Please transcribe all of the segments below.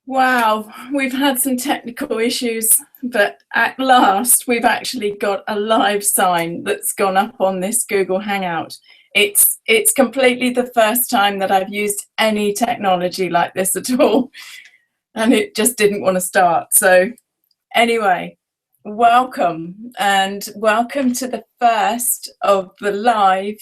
Wow, we've had some technical issues, but at last we've actually got a live sign that's gone up on this Google Hangout. It's completely the first time that I've used any technology like this at all, and it just didn't want to start. So anyway, welcome and welcome to the first of the live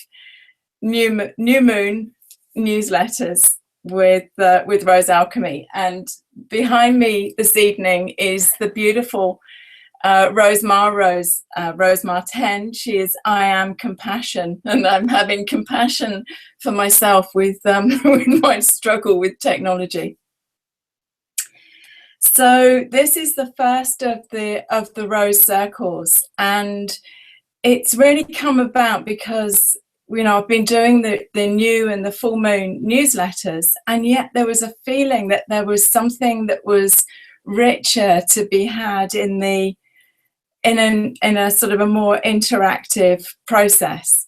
New Moon newsletters with Rose Alchemy. And behind me this evening is the beautiful Rose Martin. She is I Am Compassion, and I'm having compassion for myself with with my struggle with technology. So this is the first of the Rose Circles, and it's really come about because I've been doing the new and the full moon newsletters, and yet there was a feeling that there was something that was richer to be had in a sort of a more interactive process.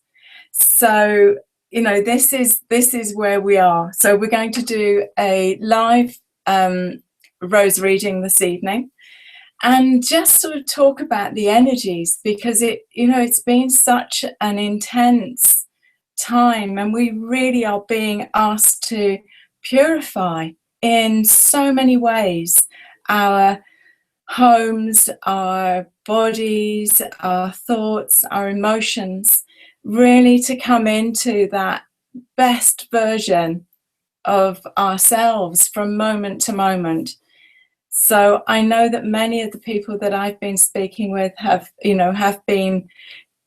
So this is where we are. So we're going to do a live rose reading this evening, and just sort of talk about the energies, because it's been such an intense time, and we really are being asked to purify in so many ways our homes, our bodies, our thoughts, our emotions, really to come into that best version of ourselves from moment to moment. So I know that many of the people that I've been speaking with have been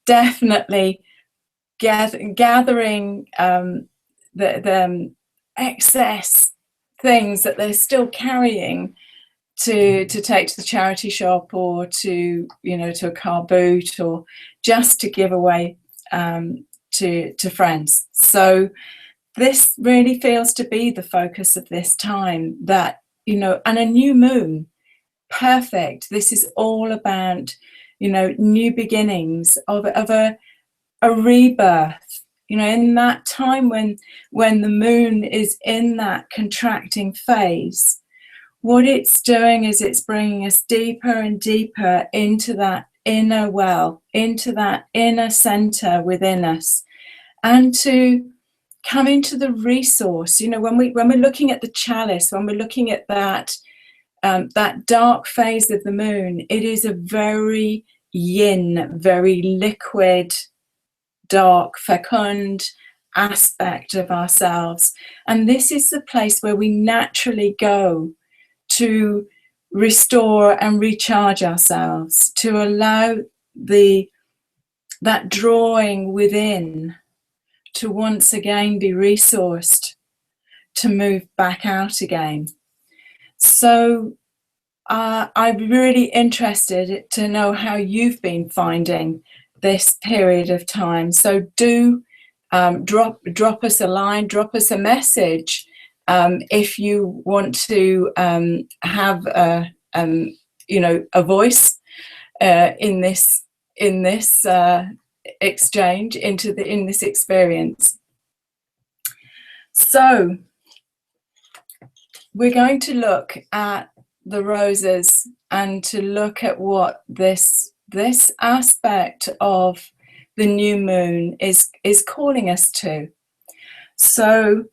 definitely gathering the excess things that they're still carrying to take to the charity shop, or to a car boot, or just to give away to friends. So this really feels to be the focus of this time, that and a new moon, perfect. This is all about new beginnings of a rebirth, in that time when the moon is in that contracting phase. What it's doing is it's bringing us deeper and deeper into that inner well, into that inner center within us, and to come into the resource. When we're looking at the chalice, when we're looking at that dark phase of the moon, it is a very yin, very liquid, dark, fecund aspect of ourselves. And this is the place where we naturally go to restore and recharge ourselves, to allow that drawing within to once again be resourced to move back out again. So I'm really interested to know how you've been finding this period of time. So do drop us a line, drop us a message if you want to have a voice in this exchange, in this experience. So we're going to look at the roses and to look at what this aspect of the new moon is calling us to. So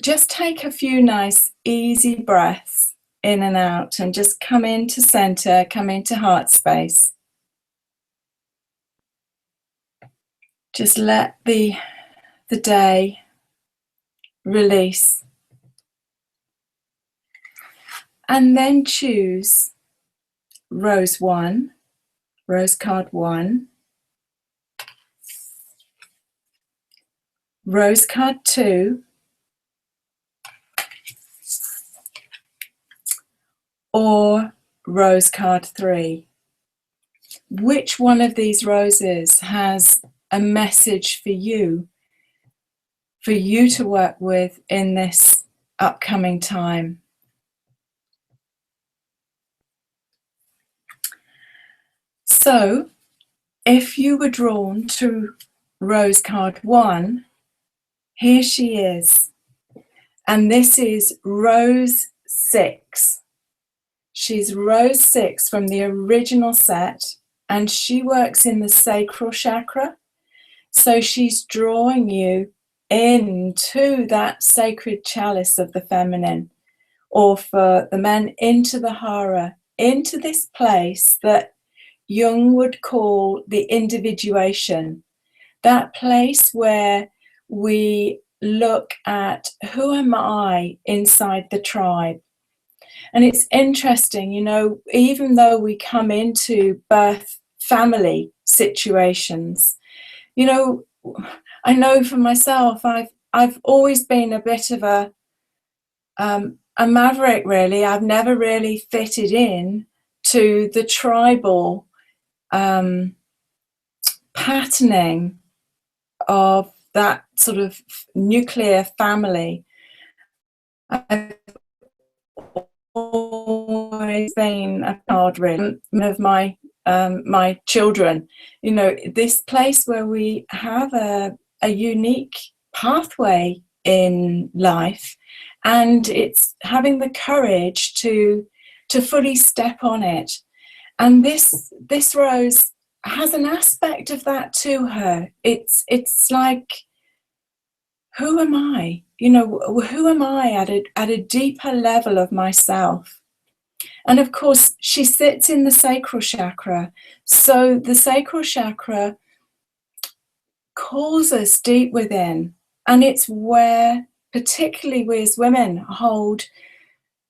just take a few nice easy breaths in and out, and just come into center, come into heart space. Just let the day release, and then choose Rose 1, Rose card 1, Rose card 2, or Rose card 3. Which one of these roses has a message for you to work with in this upcoming time? So if you were drawn to Rose card 1, here she is. And this is Rose 6. She's Rose 6 from the original set, and she works in the sacral chakra. So she's drawing you into that sacred chalice of the feminine, or for the men, into the hara, into this place that Jung would call the individuation, that place where we look at who am I inside the tribe. And it's interesting, you know, even though we come into birth family situations, you know, I know for myself, I've always been a bit of a maverick, really. I've never really fitted in to the tribal patterning of that sort of nuclear family. I've always been a part, really, of my my children. You know, this place where we have a unique pathway in life, and it's having the courage to fully step on it. And this Rose has an aspect of that to her. It's like, who am I? You know, who am I at a deeper level of myself? And of course, she sits in the sacral chakra. So the sacral chakra calls us deep within, and it's where, particularly we as women, hold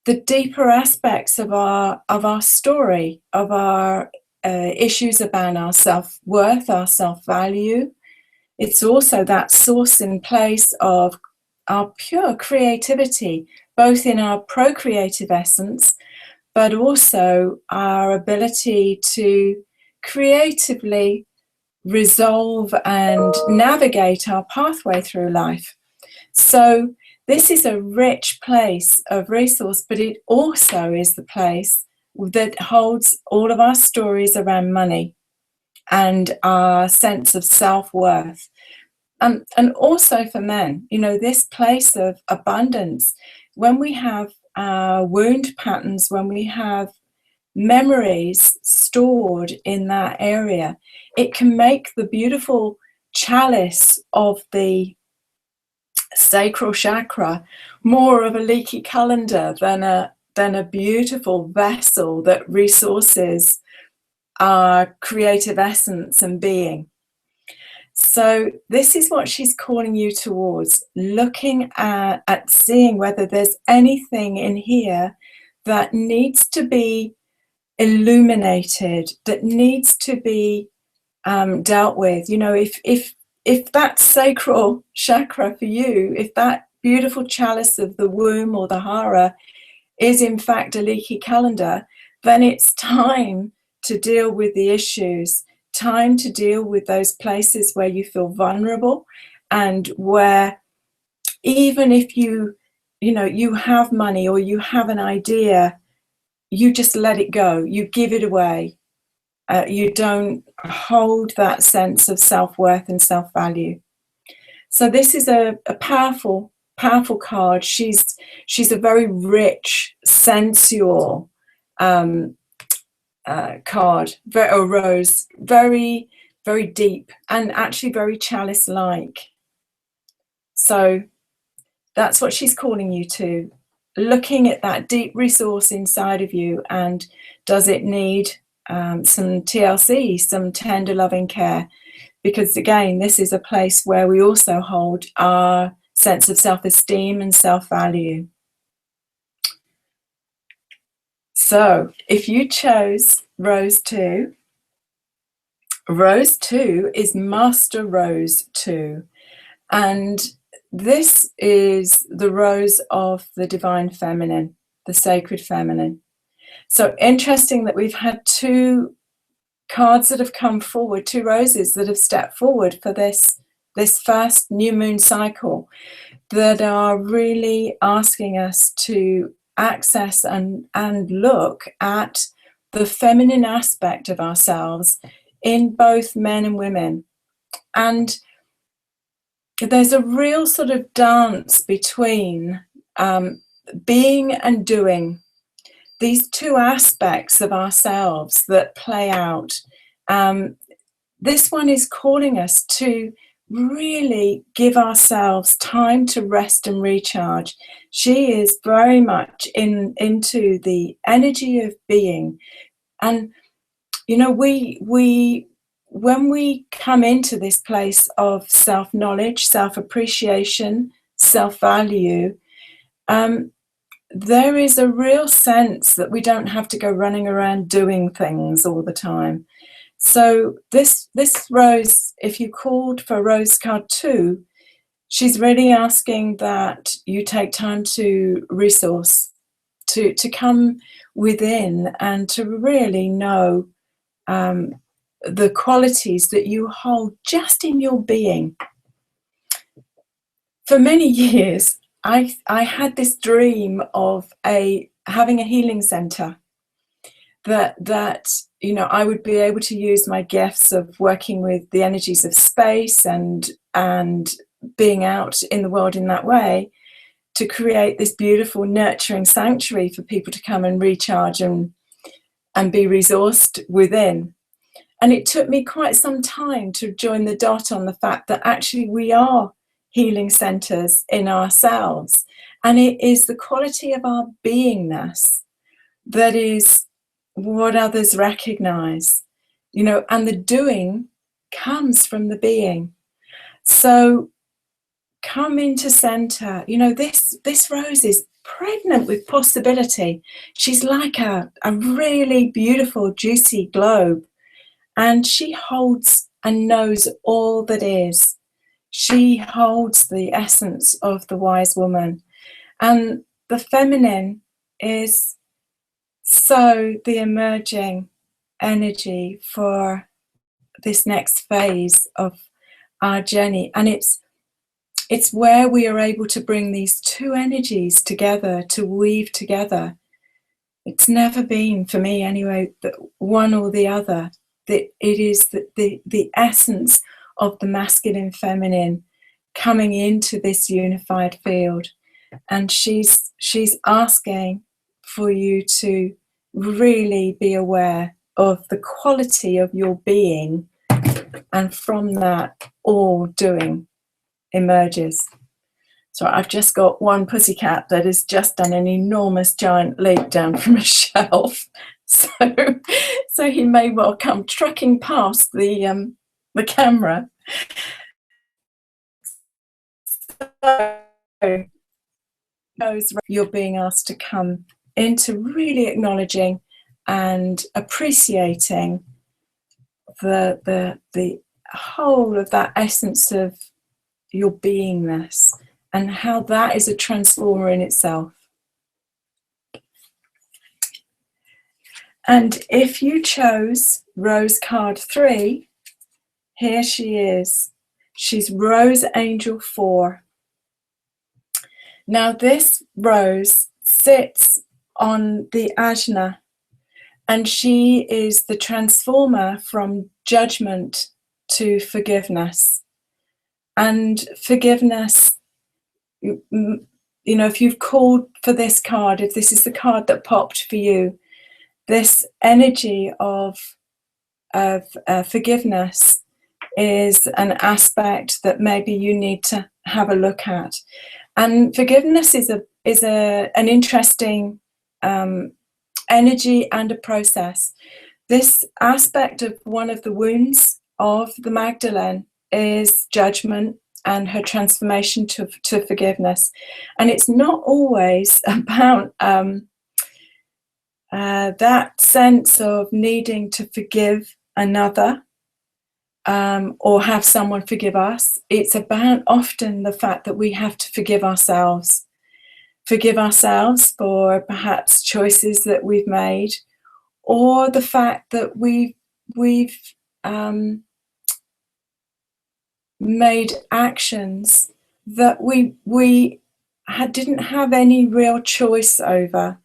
the deeper aspects of our story, of our issues about our self-worth, our self-value. It's also that source in place of our pure creativity, both in our procreative essence, but also our ability to creatively resolve and navigate our pathway through life. So this is a rich place of resource, but it also is the place that holds all of our stories around money and our sense of self-worth. And also for men, you know, this place of abundance, when we have wound patterns, when we have memories stored in that area, it can make the beautiful chalice of the sacral chakra more of a leaky colander than a beautiful vessel that resources our creative essence and being. So this is what she's calling you towards, looking at seeing whether there's anything in here that needs to be illuminated, that needs to be dealt with. You know, if that sacral chakra for you, if that beautiful chalice of the womb or the hara is in fact a leaky colander, then it's time to deal with the issues, time to deal with those places where you feel vulnerable, and where even if you know, you have money or you have an idea, you just let it go, you give it away. You don't hold that sense of self-worth and self-value. So this is a powerful card. She's a very rich, sensual card, a rose, very, very deep, and actually very chalice-like. So that's what she's calling you to, looking at that deep resource inside of you, and does it need some TLC, some tender loving care? Because again, this is a place where we also hold our sense of self-esteem and self-value. So if you chose Rose 2, Rose 2 is Master Rose 2. And this is the rose of the divine feminine, the sacred feminine. So interesting that we've had two cards that have come forward, two roses that have stepped forward for this first new moon cycle, that are really asking us to access and look at the feminine aspect of ourselves in both men and women. And there's a real sort of dance between being and doing, these two aspects of ourselves that play out. This one is calling us to really give ourselves time to rest and recharge. She is very much into the energy of being. And you know, we when we come into this place of self-knowledge, self-appreciation, self-value, there is a real sense that we don't have to go running around doing things all the time. So this Rose, if you called for Rose card 2, she's really asking that you take time to resource, to come within and to really know the qualities that you hold just in your being. For many years, I had this dream of having a healing center that you know, I would be able to use my gifts of working with the energies of space and being out in the world in that way to create this beautiful nurturing sanctuary for people to come and recharge and be resourced within. And it took me quite some time to join the dot on the fact that actually we are healing centers in ourselves, and it is the quality of our beingness that is what others recognize, you know, and the doing comes from the being. So come into center. You know, this Rose is pregnant with possibility. She's like a really beautiful, juicy globe, and she holds and knows all that is. She holds the essence of the wise woman, and the feminine is so the emerging energy for this next phase of our journey. And it's where we are able to bring these two energies together, to weave together. It's never been, for me anyway, that one or the other. That it is the essence of the masculine feminine coming into this unified field. And she's asking for you to really be aware of the quality of your being, and from that all doing emerges. So I've just got one pussycat that has just done an enormous giant leap down from a shelf. So he may well come trucking past the camera. So you're being asked to come into really acknowledging and appreciating the whole of that essence of your beingness, and how that is a transformer in itself. And if you chose Rose card 3, here she is. She's Rose Angel 4. Now this Rose sits on the Ajna, and she is the transformer from judgment to forgiveness. And forgiveness, you know, if you've called for this card, if this is the card that popped for you, this energy of forgiveness is an aspect that maybe you need to have a look at. And forgiveness is an interesting energy and a process. This aspect of one of the wounds of the Magdalene is judgment and her transformation to forgiveness. And it's not always about that sense of needing to forgive another or have someone forgive us. It's about often the fact that we have to forgive ourselves for perhaps choices that we've made, or the fact that we've made actions that we didn't have any real choice over.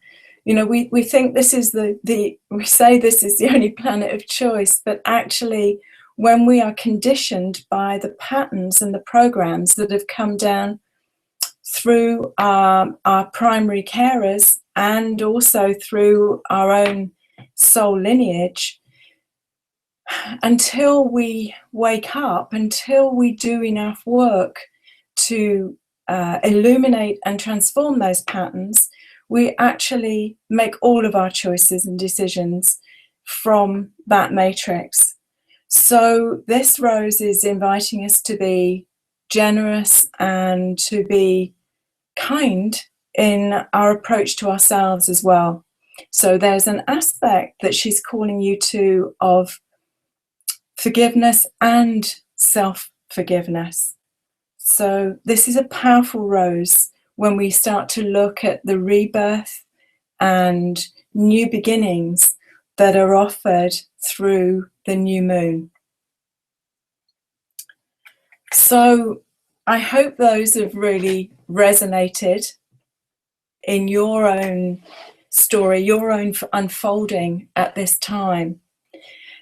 You know, we think this is we say this is the only planet of choice, but actually when we are conditioned by the patterns and the programs that have come down through our primary carers and also through our own soul lineage, until we wake up, until we do enough work to illuminate and transform those patterns, we actually make all of our choices and decisions from that matrix. So this rose is inviting us to be generous and to be kind in our approach to ourselves as well. So there's an aspect that she's calling you to of forgiveness and self-forgiveness. So this is a powerful rose when we start to look at the rebirth and new beginnings that are offered through the new moon. So I hope those have really resonated in your own story, your own unfolding at this time.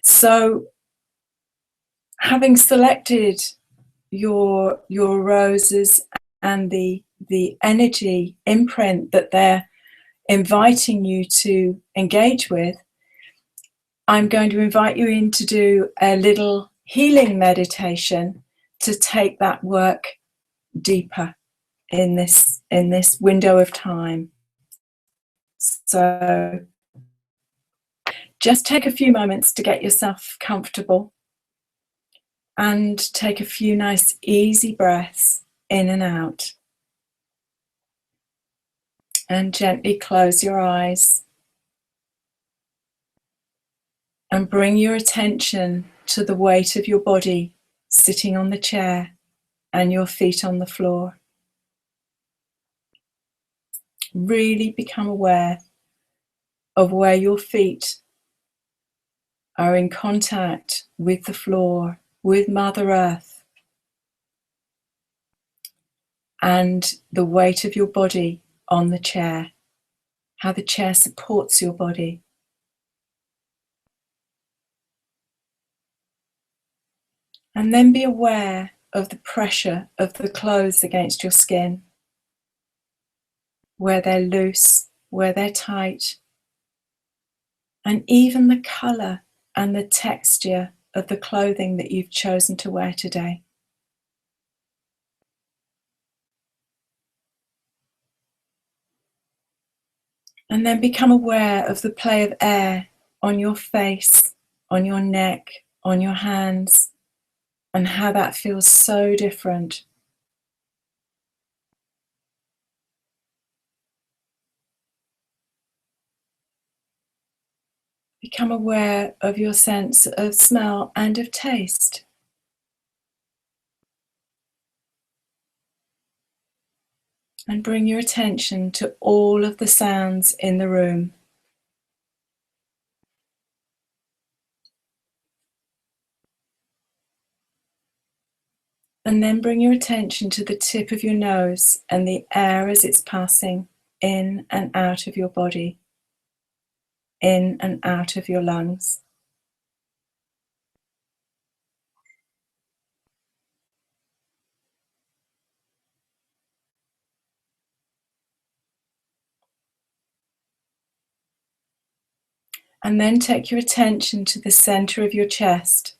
So having selected your roses and the energy imprint that they're inviting you to engage with, I'm going to invite you in to do a little healing meditation to take that work deeper in this window of time. So just take a few moments to get yourself comfortable and take a few nice easy breaths in and out, and gently close your eyes and bring your attention to the weight of your body sitting on the chair and your feet on the floor. Really become aware of where your feet are in contact with the floor, with Mother Earth, and the weight of your body on the chair, how the chair supports your body. And then be aware of the pressure of the clothes against your skin, where they're loose, where they're tight, and even the colour and the texture of the clothing that you've chosen to wear today. And then become aware of the play of air on your face, on your neck, on your hands, and how that feels so different. Become aware of your sense of smell and of taste. And bring your attention to all of the sounds in the room. And then bring your attention to the tip of your nose and the air as it's passing in and out of your body, in and out of your lungs. And then take your attention to the center of your chest,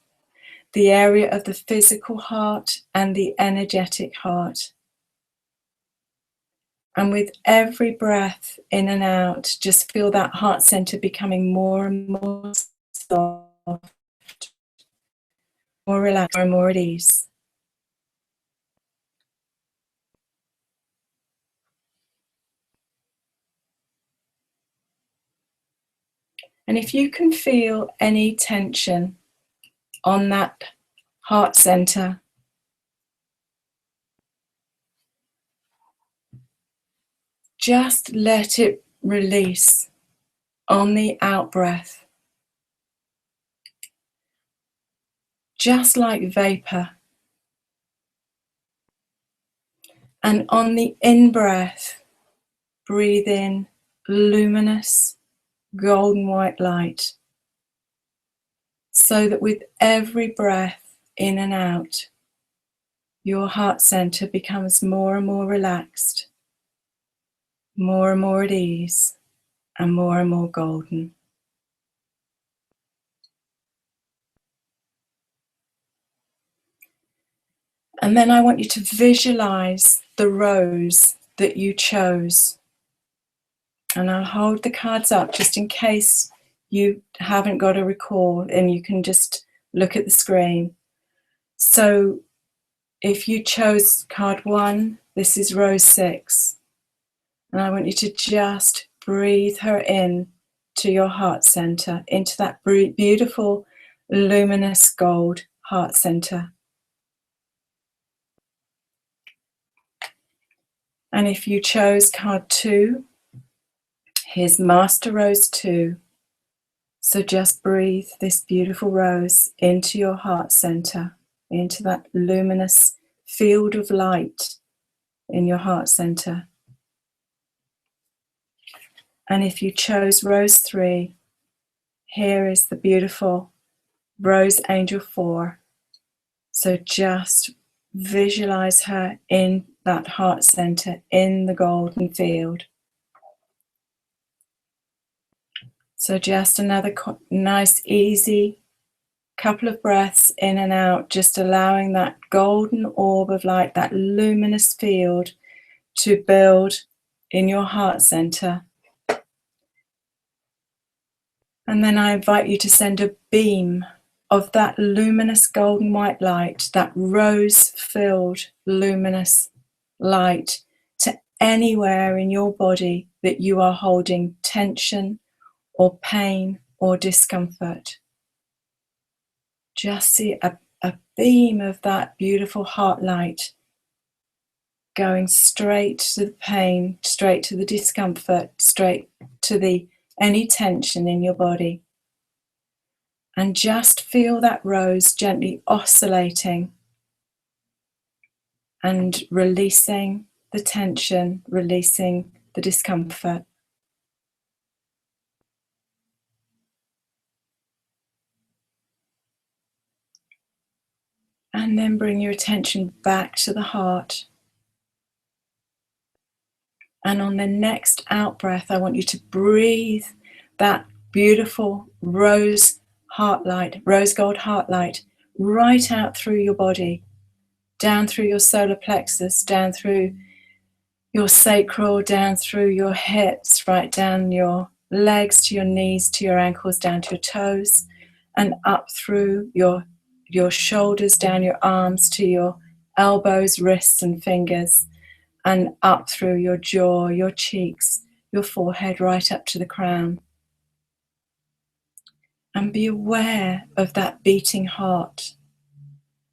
the area of the physical heart and the energetic heart. And with every breath in and out, just feel that heart center becoming more and more soft, more relaxed, more and more at ease. And if you can feel any tension on that heart center, just let it release on the out breath, just like vapor. And on the in breath, breathe in luminous golden white light, so that with every breath in and out, your heart center becomes more and more relaxed, more and more at ease, and more golden. And then I want you to visualize the rose that you chose. And I'll hold the cards up just in case you haven't got a recall and you can just look at the screen. So if you chose card 1, this is rose 6. And I want you to just breathe her in to your heart center, into that beautiful, luminous gold heart center. And if you chose card 2, here's Master Rose 2. So just breathe this beautiful rose into your heart center, into that luminous field of light in your heart center. And if you chose Rose 3, here is the beautiful Rose Angel 4. So just visualize her in that heart center, in the golden field. So just another nice, easy couple of breaths in and out, just allowing that golden orb of light, that luminous field, to build in your heart center. And then I invite you to send a beam of that luminous golden white light, that rose-filled luminous light, to anywhere in your body that you are holding tension or pain or discomfort. Just see a beam of that beautiful heart light going straight to the pain, straight to the discomfort, straight to any tension in your body. And just feel that rose gently oscillating and releasing the tension, releasing the discomfort. And then bring your attention back to the heart. And on the next out breath, I want you to breathe that beautiful rose heart light, rose gold heart light, right out through your body, down through your solar plexus, down through your sacral, down through your hips, right down your legs to your knees, to your ankles, down to your toes, and up through your shoulders, down your arms to your elbows, wrists, and fingers, and up through your jaw, your cheeks, your forehead, right up to the crown. And be aware of that beating heart.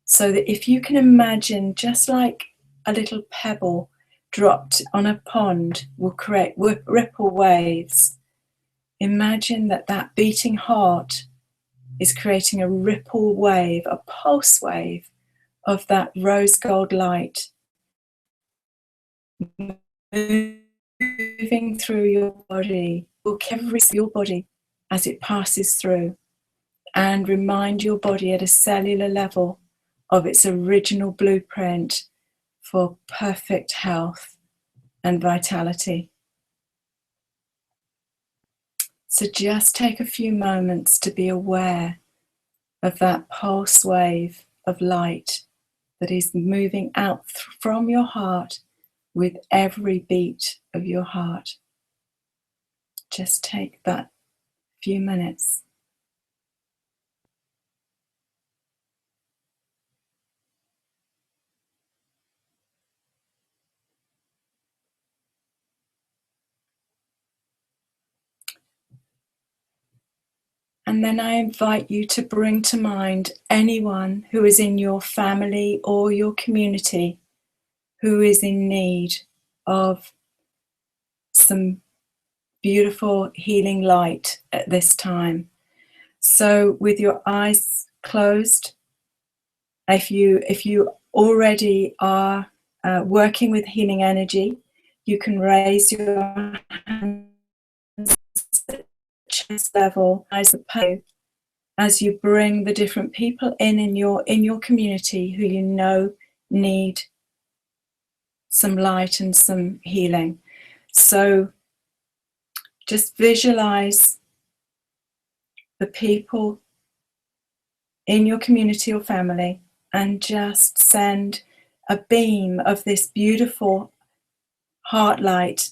So that if you can imagine, just like a little pebble dropped on a pond will create ripple waves, imagine that beating heart is creating a ripple wave, a pulse wave of that rose gold light moving through your body, your body as it passes through, and remind your body at a cellular level of its original blueprint for perfect health and vitality. So just take a few moments to be aware of that pulse wave of light that is moving out from your heart with every beat of your heart. Just take that few minutes. And then I invite you to bring to mind anyone who is in your family or your community who is in need of some beautiful healing light at this time. So with your eyes closed, if you already are working with healing energy, you can raise your hands at chest level as you bring the different people in your community who you know need some light and some healing. So just visualize the people in your community or family and just send a beam of this beautiful heart light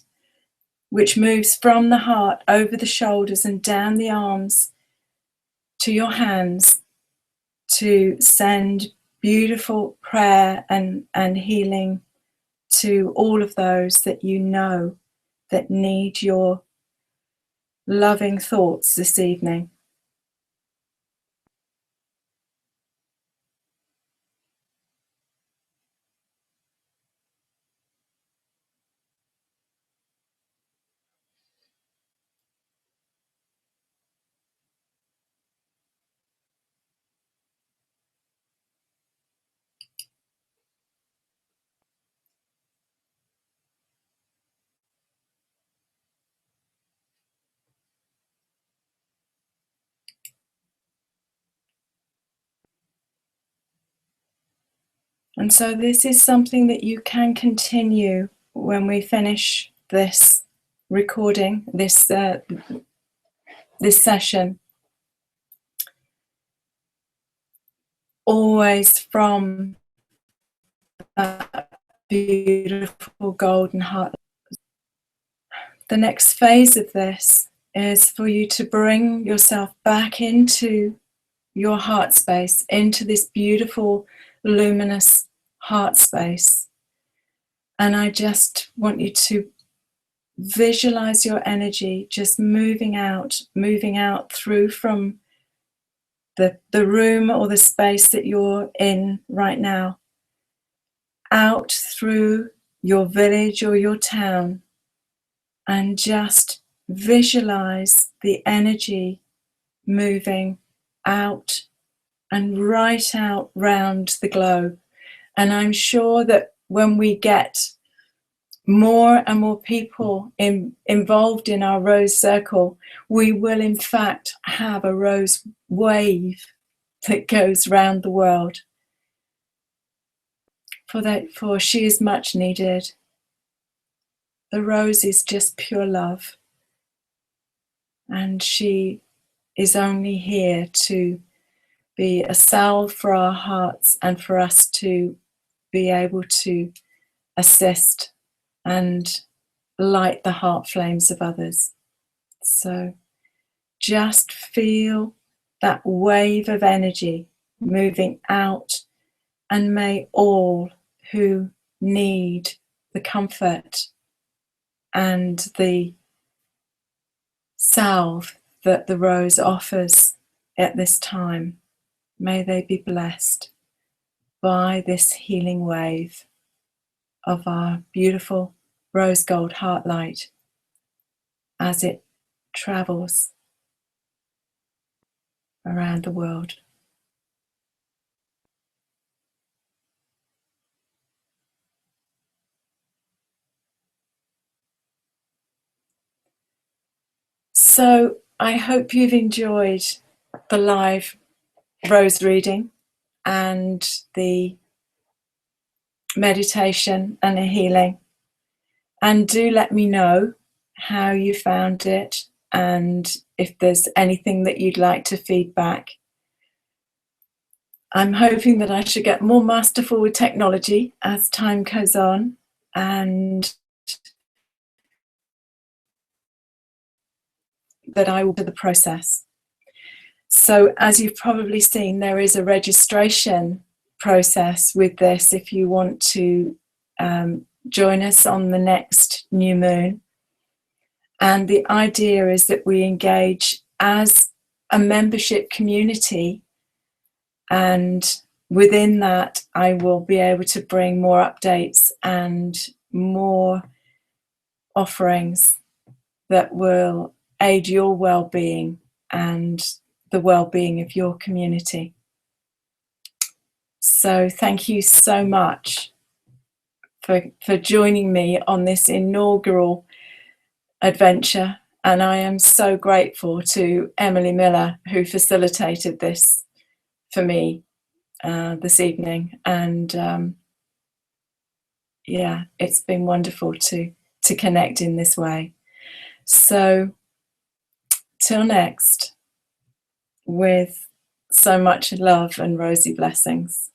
which moves from the heart over the shoulders and down the arms to your hands to send beautiful prayer and healing to all of those that you know that need your loving thoughts this evening. And so this is something that you can continue when we finish this recording, this session. Always from that beautiful golden heart. The next phase of this is for you to bring yourself back into your heart space, into this beautiful, luminous heart space. And I just want you to visualize your energy just moving out through from the room or the space that you're in right now, out through your village or your town, and just visualize the energy moving out and right out round the globe. And I'm sure that when we get more and more people involved in our rose circle, we will in fact have a rose wave that goes round the world. For she is much needed. The rose is just pure love, and she is only here to be a salve for our hearts and for us to be able to assist and light the heart flames of others. So just feel that wave of energy moving out, and may all who need the comfort and the salve that the rose offers at this time, may they be blessed by this healing wave of our beautiful rose gold heart light as it travels around the world. So I hope you've enjoyed the live rose reading and the meditation and the healing. And do let me know how you found it and if there's anything that you'd like to feedback. I'm hoping that I should get more masterful with technology as time goes on, and that I will do the process. So as you've probably seen, there is a registration process with this if you want to join us on the next new moon. And the idea is that we engage as a membership community, and within that I will be able to bring more updates and more offerings that will aid your well-being and the well-being of your community. So thank you so much for joining me on this inaugural adventure, and I am so grateful to Emily Miller, who facilitated this for me this evening, and yeah, it's been wonderful to connect in this way. So till next, with so much love and rosy blessings.